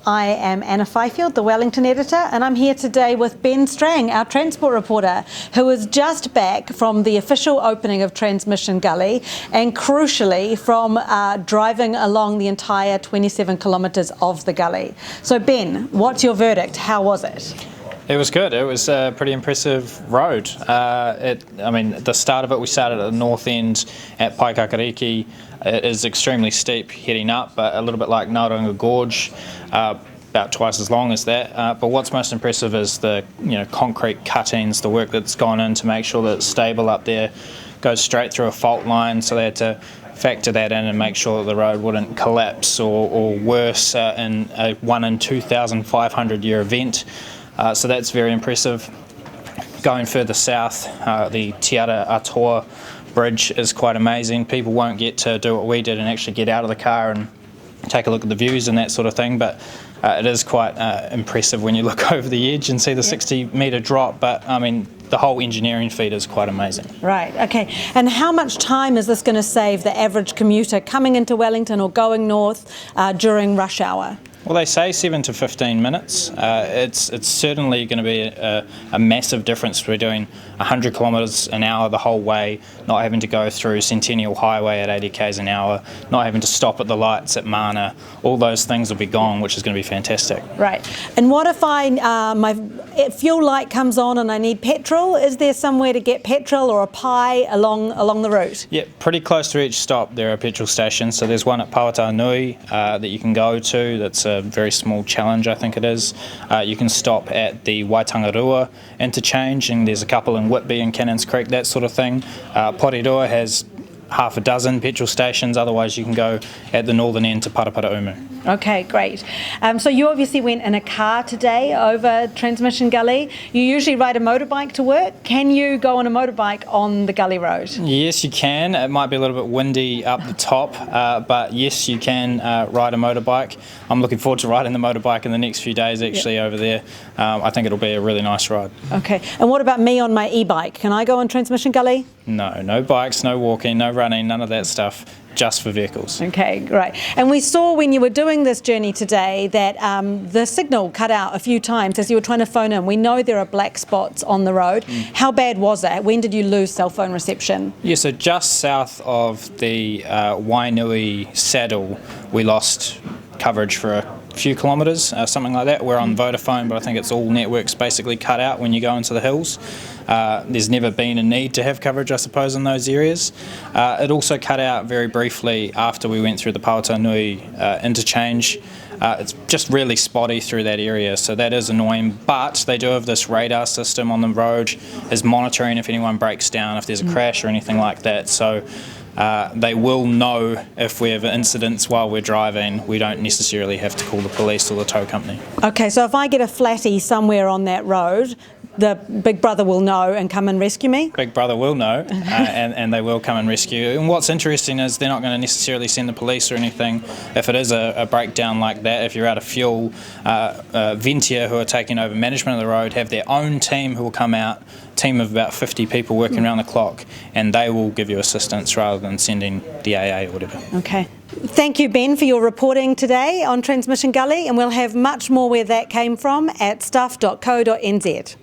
I am Anna Fifield, the Wellington editor, and I'm here today with Ben Strang, our transport reporter, who is just back from the official opening of Transmission Gully and crucially from driving along the entire 27 kilometres of the gully. So Ben, what's your verdict? How was it? It was good. It was a pretty impressive road. The start of it, we started at the north end at Paikakariki. It is extremely steep heading up, but a little bit like Nauranga Gorge, about twice as long as that. But what's most impressive is the concrete cuttings, the work that's gone in to make sure that it's stable up there, goes straight through a fault line, so they had to factor that in and make sure that the road wouldn't collapse or worse in a 1 in 2,500 year event. So that's very impressive. Going further south, the Te Ara Nui bridge is quite amazing. People won't get to do what we did and actually get out of the car and take a look at the views and that sort of thing, but it is quite impressive when you look over the edge and see the 60-metre drop. But I mean, the whole engineering feat is quite amazing. Right, okay. And how much time is this going to save the average commuter coming into Wellington or going north during rush hour? Well, they say 7 to 15 minutes. It's certainly going to be a massive difference if we're doing 100 kilometres an hour the whole way, not having to go through Centennial Highway at 80 k's an hour, not having to stop at the lights at Mana. All those things will be gone, which is going to be fantastic. Right. And what if my fuel light comes on and I need petrol? Is there somewhere to get petrol or a pie along the route? Yeah, pretty close to each stop there are petrol stations. So there's one at Te Ara Nui that you can go to. That's a very small challenge, I think it is. You can stop at the Waitangarua interchange, and there's a couple in Whitby and Cannons Creek, that sort of thing. Porirua has half a dozen petrol stations. Otherwise you can go at the northern end to Paraparaumu. Okay, great. So you obviously went in a car today over Transmission Gully. You usually ride a motorbike to work. Can you go on a motorbike on the Gully Road? Yes, you can. It might be a little bit windy up the top, but yes, you can ride a motorbike. I'm looking forward to riding the motorbike in the next few days actually over there. I think it'll be a really nice ride. Okay, and what about me on my e-bike? Can I go on Transmission Gully? No bikes, no walking, no running, none of that stuff. Just for vehicles. Okay, great. And we saw when you were doing this journey today that the signal cut out a few times as you were trying to phone in. We know there are black spots on the road. How bad was that? When did you lose cell phone reception? Yeah, so just south of the Wainui saddle, we lost coverage for a few kilometres, something like that. We're on Vodafone, but I think it's all networks basically cut out when you go into the hills. There's never been a need to have coverage, I suppose, in those areas. It also cut out very briefly after we went through the Te Ara Nui interchange. It's just really spotty through that area, so that is annoying, but they do have this radar system on the road, is monitoring if anyone breaks down, if there's a crash or anything like that. So they will know if we have incidents while we're driving. We don't necessarily have to call the police or the tow company. Okay, so if I get a flatty somewhere on that road, the Big Brother will know and come and rescue me? Big Brother will know and they will come and rescue. And what's interesting is they're not going to necessarily send the police or anything if it is a breakdown like that. If you're out of fuel, Ventia, who are taking over management of the road, have their own team who will come out, team of about 50 people working around the clock, and they will give you assistance rather than sending the AA or whatever. Okay. Thank you, Ben, for your reporting today on Transmission Gully, and we'll have much more where that came from at stuff.co.nz.